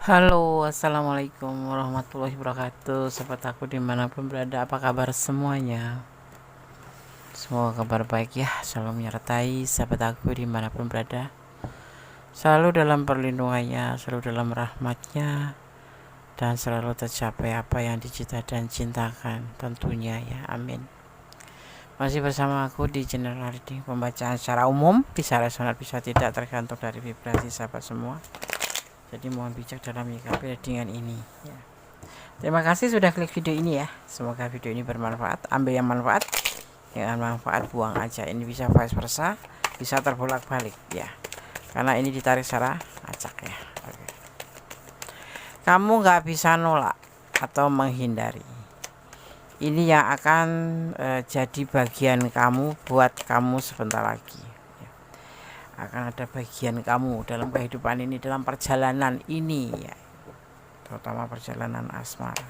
Halo, assalamualaikum warahmatullahi wabarakatuh. Sahabat aku dimanapun berada, apa kabar semuanya? Semoga kabar baik ya, selalu menyertai sahabat aku dimanapun berada, selalu dalam perlindungannya, selalu dalam rahmatnya, dan selalu tercapai apa yang dicita dan cintakan tentunya ya, amin. Masih bersama aku di channel reading, pembacaan secara umum, bisa resonan bisa tidak, tergantung dari vibrasi sahabat semua. Jadi mohon bijak dalam menyikapi readingan ini ya. Terima kasih sudah klik video ini ya. Semoga video ini bermanfaat. Ambil yang manfaat, yang manfaat buang aja. Ini bisa vice versa, bisa terbolak-balik ya. Karena ini ditarik secara acak ya. Oke. Kamu nggak bisa nolak atau menghindari. Ini yang akan jadi bagian kamu buat kamu sebentar lagi. Akan ada bagian kamu dalam kehidupan ini, dalam perjalanan ini ya, terutama perjalanan asmara.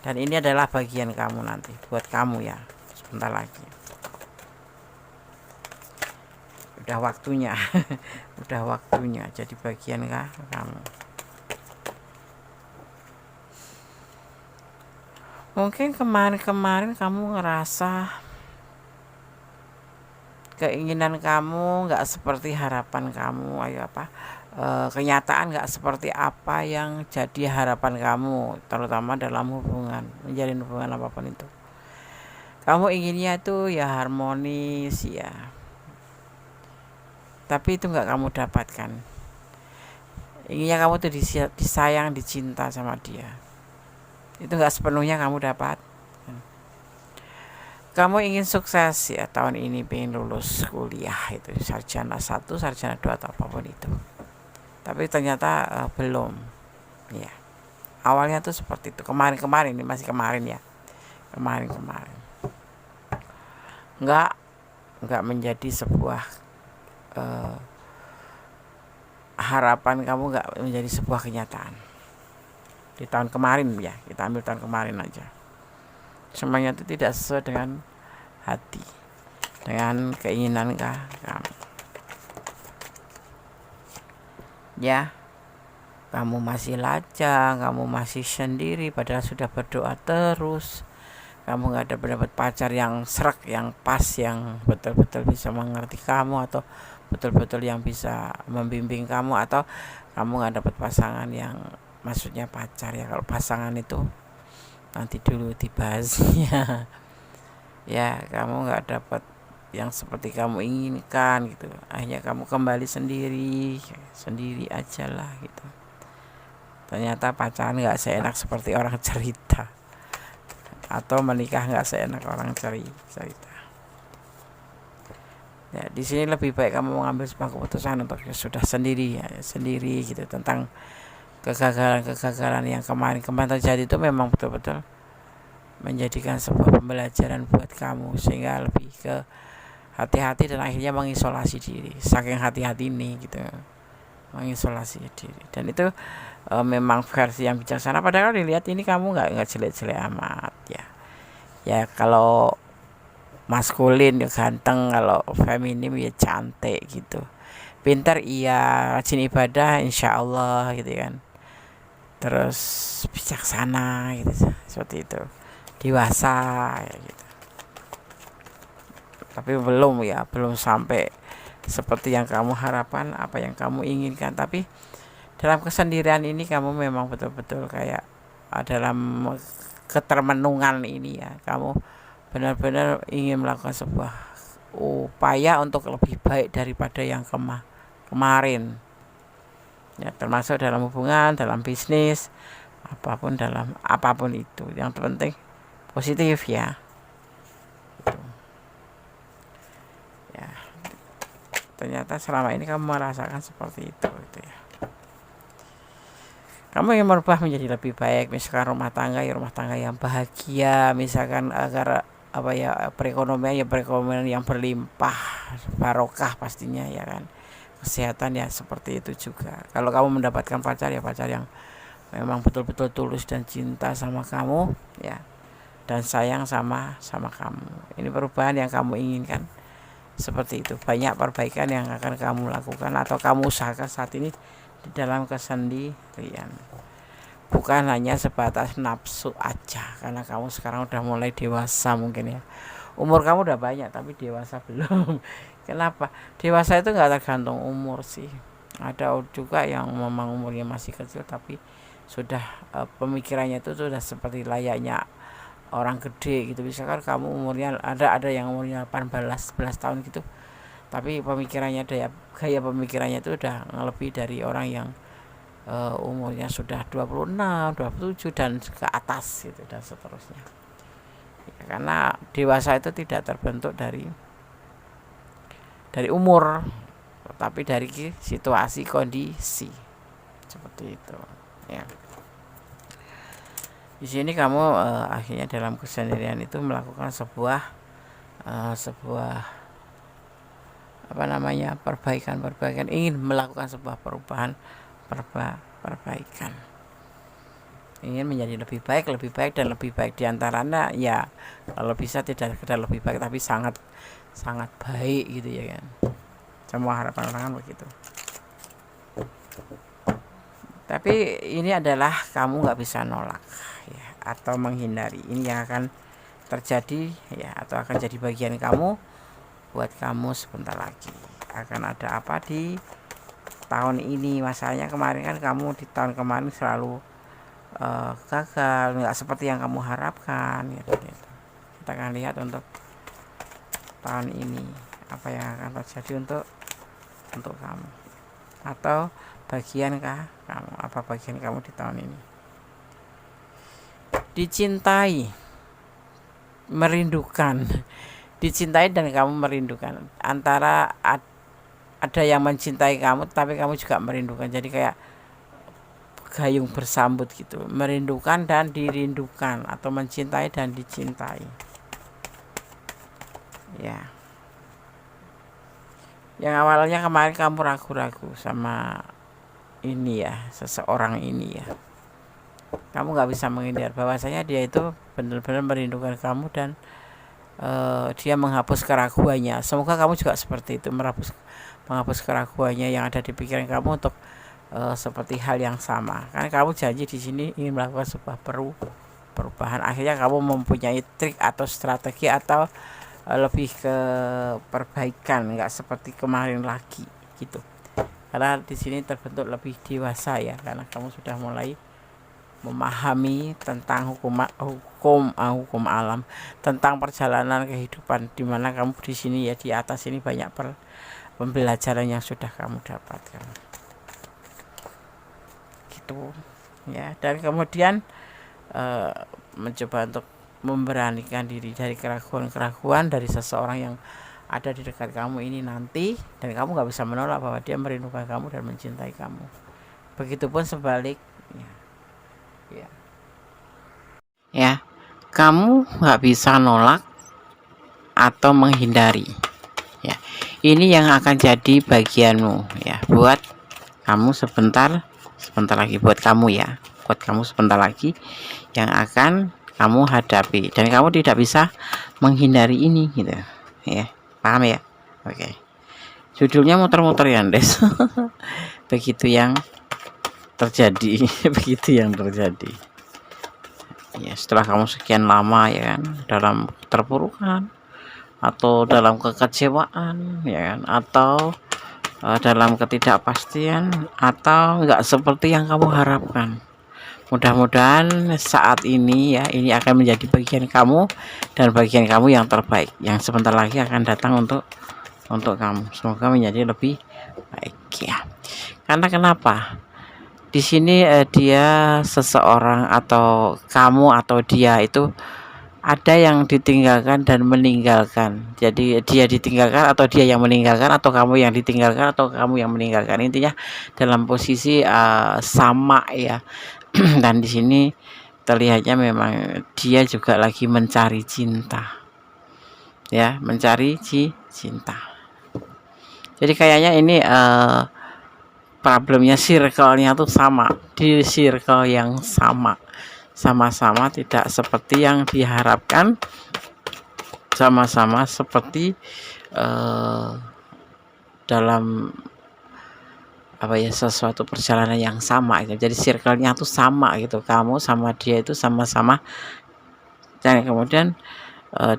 Dan ini adalah bagian kamu nanti, buat kamu ya, sebentar lagi. Udah waktunya, udah waktunya jadi bagian kah kamu. Mungkin kemarin-kemarin kamu ngerasa keinginan kamu nggak seperti harapan kamu, kenyataan nggak seperti apa yang jadi harapan kamu, terutama dalam hubungan, menjalin hubungan apapun itu. Kamu inginnya itu ya harmonis ya, tapi itu nggak kamu dapatkan. Inginnya kamu tuh disayang, dicinta sama dia, itu nggak sepenuhnya kamu dapat. Kamu ingin sukses ya tahun ini, pengen lulus kuliah itu sarjana 1, sarjana 2 atau apapun itu. Tapi ternyata belum. Ya. Awalnya tuh seperti itu. Kemarin ini masih kemarin ya. Kemarin. Enggak menjadi sebuah harapan kamu, enggak menjadi sebuah kenyataan. Di tahun kemarin ya, kita ambil tahun kemarin aja. Semuanya itu tidak sesuai dengan hati, dengan keinginan kamu ya. Kamu masih lajang, kamu masih sendiri, padahal sudah berdoa terus. Kamu gak ada mendapat pacar yang serak, yang pas, yang betul-betul bisa mengerti kamu, atau betul-betul yang bisa membimbing kamu, atau kamu gak dapat pasangan yang, maksudnya pacar ya, kalau pasangan itu nanti dulu dibahasnya. Ya, kamu nggak dapat yang seperti kamu inginkan gitu. Akhirnya kamu kembali sendiri aja lah gitu. Ternyata pacaran nggak seenak seperti orang cerita, atau menikah nggak seenak orang cerita. Ya, di sini lebih baik kamu mengambil sebuah keputusan untuk sudah sendiri gitu, tentang kegagalan yang kemarin terjadi itu memang betul-betul menjadikan sebuah pembelajaran buat kamu, sehingga lebih ke hati-hati dan akhirnya mengisolasi diri. Saking hati-hati ini gitu, mengisolasi diri. Dan itu memang versi yang bijaksana. Padahal dilihat ini kamu nggak jelek-jelek amat ya. Ya kalau maskulin ya ganteng, kalau feminim ya cantik gitu. Pintar iya, rajin ibadah insya Allah gitu kan. Terus bijaksana gitu, seperti itu, dewasa ya gitu. Tapi belum sampai seperti yang kamu harapkan, apa yang kamu inginkan. Tapi dalam kesendirian ini kamu memang betul-betul kayak dalam ketermenungan ini ya, kamu benar-benar ingin melakukan sebuah upaya untuk lebih baik daripada yang kemarin ya, termasuk dalam hubungan, dalam bisnis, apapun itu. Yang penting positif ya. Ya, ternyata selama ini kamu merasakan seperti itu gitu ya. Kamu ingin merubah menjadi lebih baik, misalkan rumah tangga yang bahagia, misalkan agar perekonomian yang berlimpah barokah pastinya ya kan. Kesehatan ya seperti itu juga. Kalau kamu mendapatkan pacar yang memang betul-betul tulus dan cinta sama kamu ya, dan sayang sama kamu. Ini perubahan yang kamu inginkan, seperti itu. Banyak perbaikan yang akan kamu lakukan atau kamu usahakan saat ini di dalam kesendirian. Bukan hanya sebatas nafsu aja, karena kamu sekarang udah mulai dewasa mungkin ya. Umur kamu udah banyak tapi dewasa belum. Kenapa? Dewasa itu nggak tergantung umur sih. Ada juga yang memang umurnya masih kecil tapi sudah pemikirannya itu sudah seperti layaknya orang gede gitu. Misalkan kamu umurnya ada yang umurnya 18 tahun gitu, tapi pemikirannya gaya pemikirannya itu udah lebih dari orang yang umurnya sudah 26, 27 dan ke atas gitu dan seterusnya. Ya, karena dewasa itu tidak terbentuk dari umur, tapi dari situasi kondisi seperti itu. Ya. Di sini kamu akhirnya dalam kesendirian itu melakukan sebuah perbaikan, ingin melakukan sebuah perbaikan, ingin menjadi lebih baik dan lebih baik diantaranya ya, kalau bisa tidak sekedar lebih baik tapi sangat baik gitu ya kan. Semua harapan orang kan begitu. Tapi ini adalah kamu nggak bisa nolak ya, atau menghindari. Ini yang akan terjadi ya, atau akan jadi bagian kamu. Buat kamu sebentar lagi akan ada apa di tahun ini. Masalahnya kemarin kan kamu di tahun kemarin selalu gagal, nggak seperti yang kamu harapkan gitu. Kita akan lihat untuk tahun ini apa yang akan terjadi untuk kamu, atau bagiankah kamu, apa bagian kamu di tahun ini. Dicintai, merindukan. Dicintai dan kamu merindukan, antara ada yang mencintai kamu tapi kamu juga merindukan, jadi kayak gayung bersambut gitu, merindukan dan dirindukan, atau mencintai dan dicintai ya. Yang awalnya kemarin kamu ragu-ragu sama ini ya, seseorang ini ya, kamu nggak bisa menghindar bahwasanya dia itu benar-benar merindukan kamu dan dia menghapus keraguannya. Semoga kamu juga seperti itu, menghapus keraguannya yang ada di pikiran kamu untuk seperti hal yang sama. Karena kamu janji di sini ingin melakukan sebuah perubahan. Akhirnya kamu mempunyai trik atau strategi atau lebih ke perbaikan, nggak seperti kemarin lagi gitu. Karena di sini terbentuk lebih dewasa ya, karena kamu sudah mulai memahami tentang hukum alam, tentang perjalanan kehidupan, di mana kamu di sini ya, di atas ini banyak pembelajaran yang sudah kamu dapatkan gitu ya. Dan kemudian mencoba untuk memberanikan diri dari keraguan dari seseorang yang ada di dekat kamu ini nanti, dan kamu nggak bisa menolak bahwa dia merindukan kamu dan mencintai kamu. Begitupun sebaliknya ya, kamu nggak bisa nolak atau menghindari ya. Ini yang akan jadi bagianmu ya, buat kamu sebentar lagi, buat kamu sebentar lagi yang akan kamu hadapi, dan kamu tidak bisa menghindari ini gitu ya. Paham ya? Oke. Judulnya muter-muter ya, Andes. Begitu yang terjadi. Begitu yang terjadi ya, setelah kamu sekian lama ya kan dalam terpurukan, atau dalam kekecewaan ya kan, atau dalam ketidakpastian, atau enggak seperti yang kamu harapkan. Mudah-mudahan saat ini ya, ini akan menjadi bagian kamu, dan bagian kamu yang terbaik yang sebentar lagi akan datang untuk kamu. Semoga menjadi lebih baik ya. Karena kenapa? Di sini dia seseorang, atau kamu atau dia itu ada yang ditinggalkan dan meninggalkan. Jadi dia ditinggalkan atau dia yang meninggalkan, atau kamu yang ditinggalkan atau kamu yang meninggalkan. Intinya dalam posisi sama ya. Dan di sini terlihatnya memang dia juga lagi mencari cinta. Ya, mencari cinta. Jadi kayaknya ini problemnya circle-nya tuh sama, di circle yang sama-sama tidak seperti yang diharapkan, sama-sama seperti dalam apa ya, sesuatu perjalanan yang sama gitu. Jadi circle-nya tuh sama gitu. Kamu sama dia itu sama-sama, dan kemudian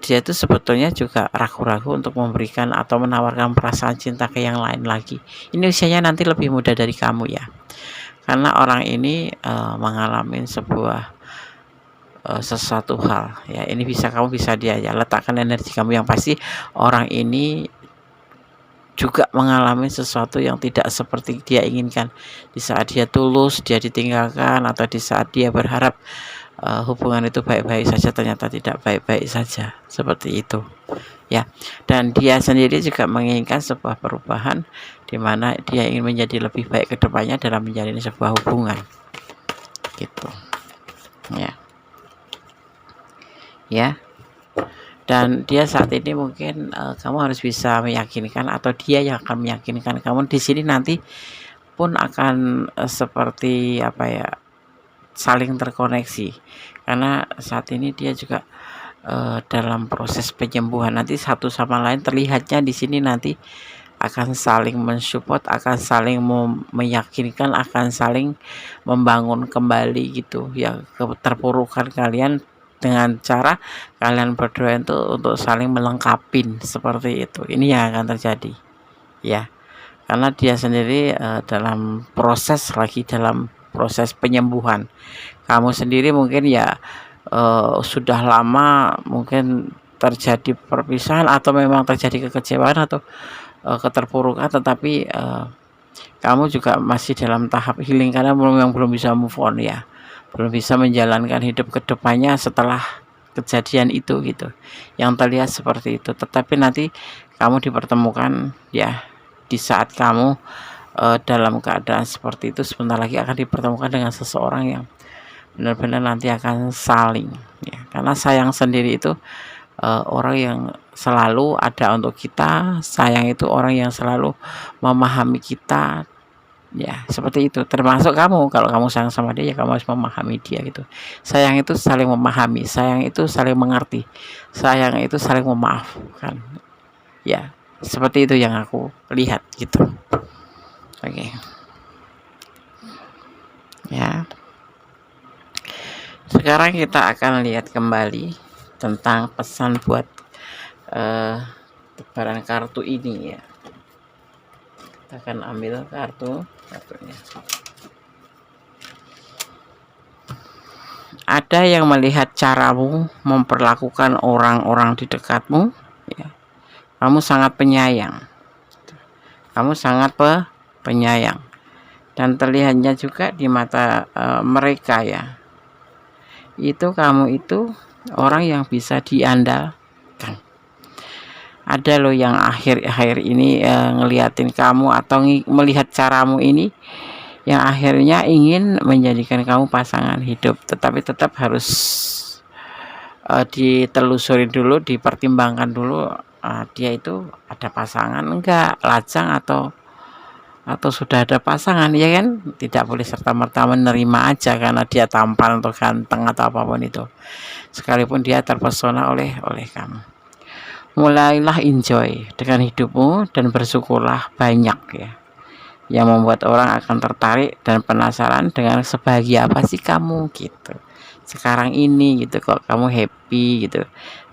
dia itu sebetulnya juga ragu-ragu untuk memberikan atau menawarkan perasaan cinta ke yang lain lagi. Ini usianya nanti lebih muda dari kamu ya. Karena orang ini mengalami sebuah sesuatu hal ya. Ini kamu bisa dia ya, letakkan energi kamu. Yang pasti orang ini juga mengalami sesuatu yang tidak seperti dia inginkan. Di saat dia tulus, dia ditinggalkan, atau di saat dia berharap hubungan itu baik-baik saja, ternyata tidak baik-baik saja, seperti itu ya. Dan dia sendiri juga menginginkan sebuah perubahan, di mana dia ingin menjadi lebih baik ke depannya dalam menjalin sebuah hubungan gitu ya. Dan dia saat ini mungkin kamu harus bisa meyakinkan, atau dia yang akan meyakinkan kamu. Di sini nanti pun akan seperti apa ya, saling terkoneksi, karena saat ini dia juga dalam proses penyembuhan. Nanti satu sama lain terlihatnya di sini nanti akan saling mensupport, akan saling meyakinkan, akan saling membangun kembali gitu ya keterpurukan kalian, dengan cara kalian berdua itu untuk saling melengkapi, seperti itu. Ini yang akan terjadi ya, karena dia sendiri dalam proses penyembuhan. Kamu sendiri mungkin ya sudah lama mungkin terjadi perpisahan, atau memang terjadi kekecewaan atau keterpurukan, tetapi kamu juga masih dalam tahap healing, karena belum bisa move on ya, belum bisa menjalankan hidup kedepannya setelah kejadian itu gitu, yang terlihat seperti itu. Tetapi nanti kamu dipertemukan ya, di saat kamu dalam keadaan seperti itu, sebentar lagi akan dipertemukan dengan seseorang yang benar-benar nanti akan saling ya. Karena sayang sendiri itu orang yang selalu ada untuk kita. Sayang itu orang yang selalu memahami kita ya, seperti itu. Termasuk kamu, kalau kamu sayang sama dia ya kamu harus memahami dia gitu. Sayang itu saling memahami, sayang itu saling mengerti, sayang itu saling memaafkan ya. Seperti itu yang aku lihat gitu. Oke ya. Sekarang kita akan lihat kembali tentang pesan buat tebaran kartu ini ya. Kita akan ambil kartunya. Ada yang melihat caramu memperlakukan orang-orang di dekatmu ya. Kamu sangat penyayang. Kamu sangat penyayang. Dan terlihatnya juga di mata mereka ya, itu kamu itu orang yang bisa diandalkan. Ada loh yang akhir-akhir ini ngeliatin kamu atau melihat caramu ini, yang akhirnya ingin menjadikan kamu pasangan hidup. Tetapi tetap harus ditelusuri dulu, dipertimbangkan dulu, dia itu ada pasangan enggak, lajang atau sudah ada pasangan ya kan. Tidak boleh serta-merta menerima aja karena dia tampan atau ganteng atau apapun itu, sekalipun dia terpesona oleh kamu. Mulailah enjoy dengan hidupmu dan bersyukurlah banyak ya, yang membuat orang akan tertarik dan penasaran dengan sebahagia apa sih kamu gitu sekarang ini gitu. Kok kamu happy gitu,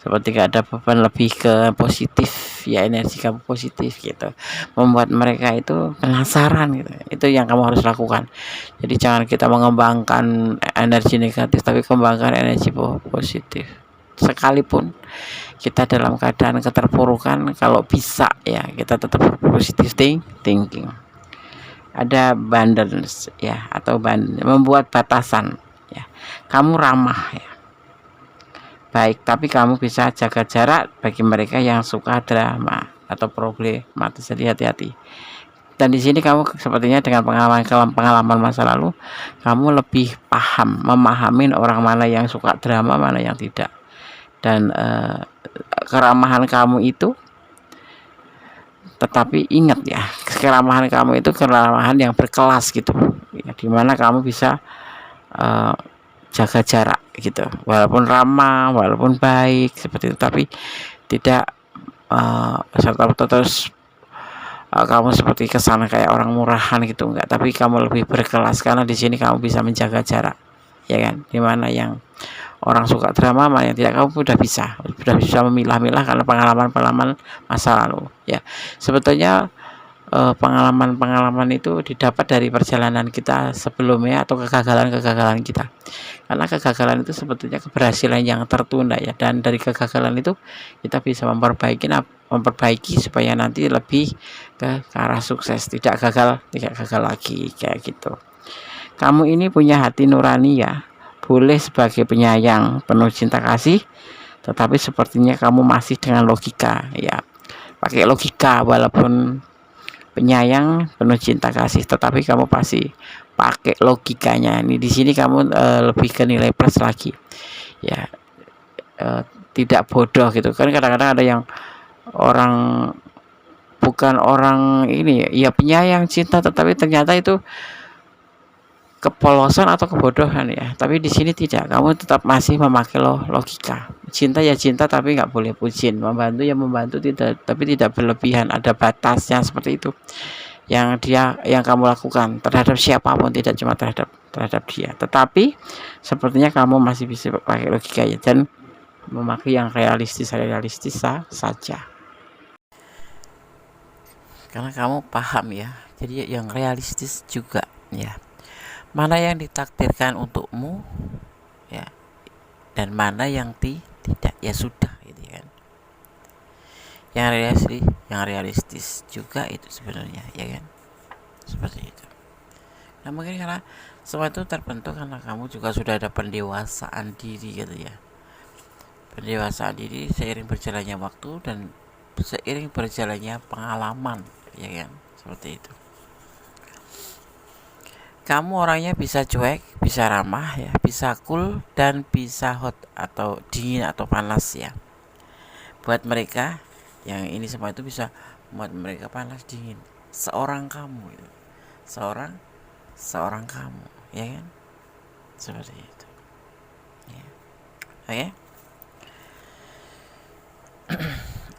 seperti gak ada beban, lebih ke positif ya, energi kamu positif gitu, membuat mereka itu penasaran gitu. Itu yang kamu harus lakukan. Jadi jangan kita mengembangkan energi negatif, tapi kembangkan energi positif. Sekalipun kita dalam keadaan keterpurukan, kalau bisa ya kita tetap positive thinking. Ada balance ya, atau membuat batasan ya. Kamu ramah ya, baik, tapi kamu bisa jaga jarak bagi mereka yang suka drama atau problematis. Jadi hati-hati. Dan di sini kamu sepertinya dengan pengalaman masa lalu, kamu lebih memahami orang mana yang suka drama, mana yang tidak. Dan keramahan kamu itu, tetapi ingat ya, keramahan kamu itu keramahan yang berkelas gitu ya, dimana kamu bisa jaga jarak gitu, walaupun ramah, walaupun baik seperti itu, tapi tidak serta-merta terus kamu seperti kesana kayak orang murahan gitu, enggak, tapi kamu lebih berkelas karena di sini kamu bisa menjaga jarak, ya kan, dimana yang orang suka drama mana yang tidak, kamu sudah bisa memilah-milah karena pengalaman-pengalaman masa lalu ya. Sebetulnya pengalaman-pengalaman itu didapat dari perjalanan kita sebelumnya atau kegagalan-kegagalan kita, karena kegagalan itu sebetulnya keberhasilan yang tertunda ya, dan dari kegagalan itu kita bisa memperbaiki supaya nanti lebih ke arah sukses, tidak gagal lagi kayak gitu. Kamu ini punya hati nurani ya, boleh sebagai penyayang penuh cinta kasih, tetapi sepertinya kamu masih dengan logika ya, pakai logika. Walaupun penyayang penuh cinta kasih, tetapi kamu pasti pakai logikanya. Ini di sini kamu lebih ke nilai plus lagi ya, tidak bodoh gitu kan. Kadang-kadang ada yang orang bukan orang ini ya, penyayang cinta, tetapi ternyata itu kepolosan atau kebodohan ya. Tapi di sini tidak, kamu tetap masih memakai logika. Cinta ya cinta, tapi nggak boleh bucin. Membantu ya membantu, tidak, tapi tidak berlebihan, ada batasnya seperti itu. Yang kamu lakukan terhadap siapapun, tidak cuma terhadap dia. Tetapi sepertinya kamu masih bisa pakai logika ya, dan memakai yang realistis saja. Karena kamu paham ya, jadi yang realistis juga ya. Mana yang ditakdirkan untukmu ya, dan mana yang tidak, ya sudah gitu kan. Yang realistis juga itu sebenarnya ya kan, seperti itu. Nah mungkin karena semua itu terbentuk karena kamu juga sudah ada pendewasaan diri gitu ya, pendewasaan diri seiring berjalannya waktu dan seiring berjalannya pengalaman ya kan, seperti itu. Kamu orangnya bisa cuek, bisa ramah ya, bisa cool, dan bisa hot atau dingin atau panas ya. Buat mereka yang ini semua itu bisa buat mereka panas dingin. Seorang kamu itu, seorang kamu ya kan, seperti itu ya. Oke.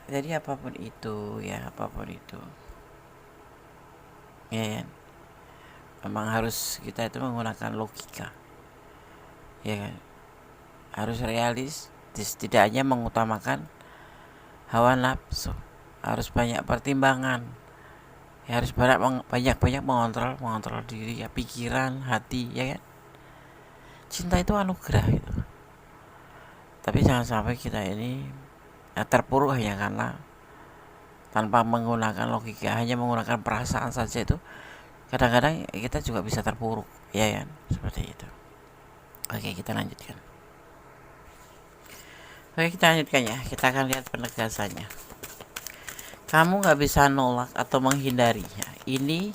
Jadi apapun itu ya, ya kan, memang harus kita itu menggunakan logika ya kan, harus realistis, tidak hanya mengutamakan hawa nafsu, harus banyak pertimbangan ya, harus banyak mengontrol diri ya, pikiran, hati ya kan. Cinta itu anugerah gitu, tapi jangan sampai kita ini terpuruk hanya karena tanpa menggunakan logika, hanya menggunakan perasaan saja. Itu kadang-kadang kita juga bisa terpuruk ya kan, seperti itu. Oke, kita lanjutkan ya, kita akan lihat penegasannya. Kamu gak bisa nolak atau menghindarinya. Ini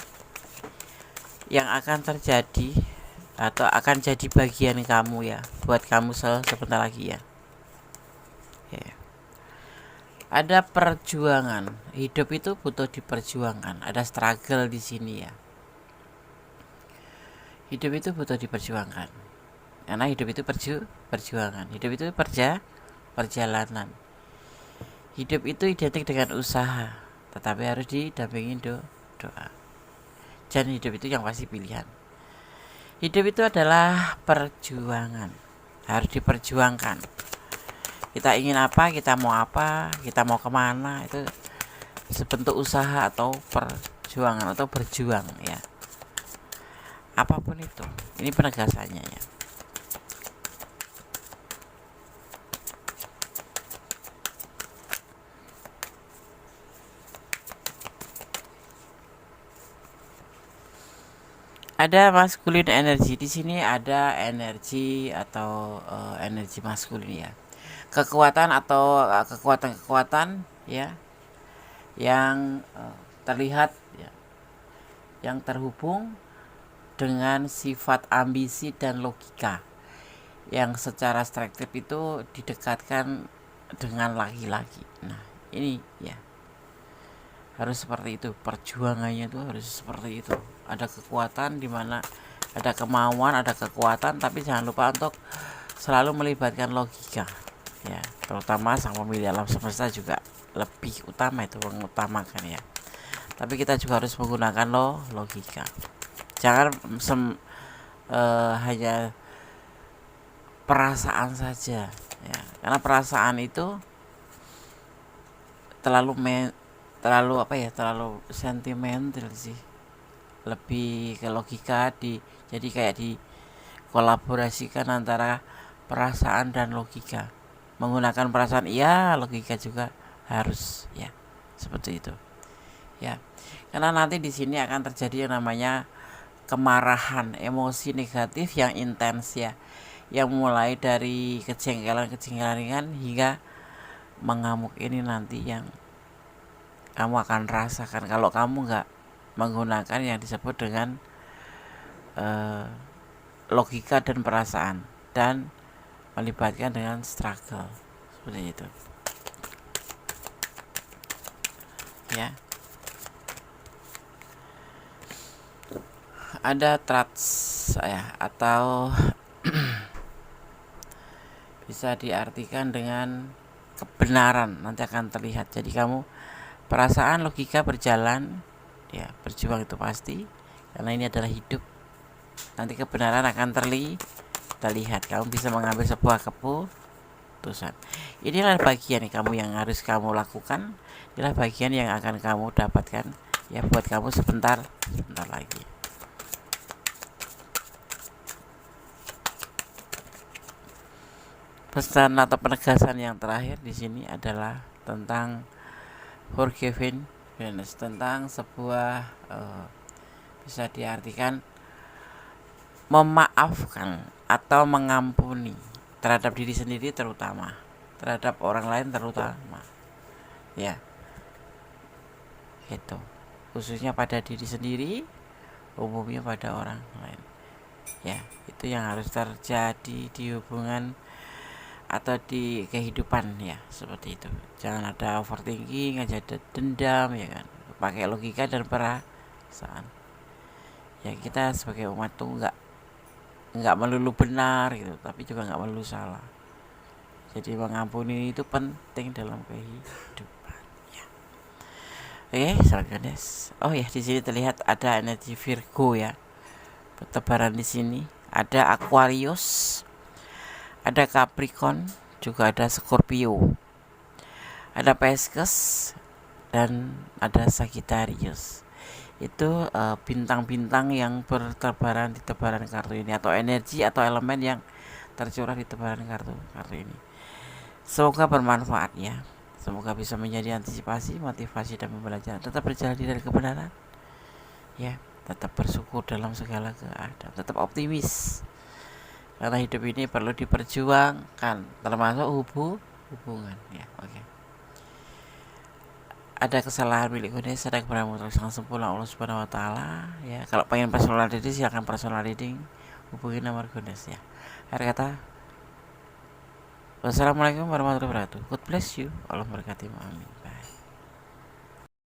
yang akan terjadi atau akan jadi bagian kamu ya, buat kamu sebentar lagi ya. Ada perjuangan, hidup itu butuh diperjuangkan, ada struggle di sini ya. Hidup itu butuh diperjuangkan, karena hidup itu perjuangan, hidup itu perjalanan. Hidup itu identik dengan usaha, tetapi harus didampingi doa. Dan hidup itu yang pasti pilihan. Hidup itu adalah perjuangan, harus diperjuangkan. Kita ingin apa, kita mau kemana, itu sebentuk usaha atau perjuangan atau berjuang ya. Apapun itu, ini penegasannya ya. Ada maskulin energi di sini, ada energi atau energi maskulin ya. Kekuatan atau kekuatan ya, yang terlihat ya, yang terhubung dengan sifat ambisi dan logika, yang secara struktur itu didekatkan dengan laki-laki. Nah ini ya, harus seperti itu, perjuangannya itu harus seperti itu. Ada kekuatan di mana ada kemauan, ada kekuatan, tapi jangan lupa untuk selalu melibatkan logika ya, terutama sang pemilik alam semesta juga lebih utama itu, mengutamakan ya. tapi kita juga harus menggunakan logika. Jangan hanya perasaan saja ya, karena perasaan itu terlalu sentimental sih, lebih ke logika. Jadi kayak dikolaborasikan antara perasaan dan logika, menggunakan perasaan iya, logika juga harus ya, seperti itu ya. Karena nanti di sini akan terjadi yang namanya kemarahan, emosi negatif yang intens ya, yang mulai dari kejengkelan ringan hingga mengamuk. Ini nanti yang kamu akan rasakan kalau kamu nggak menggunakan yang disebut dengan logika dan perasaan, dan melibatkan dengan struggle seperti itu ya. Ada traits ya, atau bisa diartikan dengan kebenaran, nanti akan terlihat. Jadi kamu perasaan logika berjalan ya, berjuang itu pasti, karena ini adalah hidup. Nanti kebenaran akan terlihat, kamu bisa mengambil sebuah keputusan. Inilah bagian yang harus kamu lakukan, inilah bagian yang akan kamu dapatkan ya, buat kamu sebentar lagi. Pesan atau penegasan yang terakhir di sini adalah tentang forgiveness, tentang sebuah bisa diartikan memaafkan atau mengampuni terhadap diri sendiri, terutama terhadap orang lain terutama ya, itu khususnya pada diri sendiri, umumnya pada orang lain ya. Itu yang harus terjadi di hubungan atau di kehidupan ya, seperti itu. Jangan ada overthinking, aja ada dendam ya kan, pakai logika dan perasaan ya. Kita sebagai umat tuh nggak melulu benar gitu, tapi juga nggak melulu salah. Jadi mengampuni itu penting dalam kehidupan ya. Oke, selanjutnya oh ya, di sini terlihat ada energi Virgo ya, bertebaran di sini. Ada Aquarius, ada Capricorn, juga ada Scorpio, ada Pisces, dan ada Sagittarius. Itu bintang-bintang yang bertebaran di tebaran kartu ini, atau energi atau elemen yang tercurah di tebaran kartu ini. Semoga bermanfaat ya. Semoga bisa menjadi antisipasi, motivasi, dan pembelajaran. Tetap berjalan di dalam kebenaran ya. Tetap bersyukur dalam segala keadaan. Tetap optimis, karena hidup ini perlu diperjuangkan, termasuk hubungan ya. Oke. Ada kesalahan milik Gunes, ada kebenaran yang sempurna Allah Subhanahu wa taala ya. Kalau pengen personal reading, silakan personal reading, hubungi nomor Gunes ya. Akhir kata, wassalamualaikum warahmatullahi wabarakatuh. God bless you. Allah memberkati. Amin. Bye.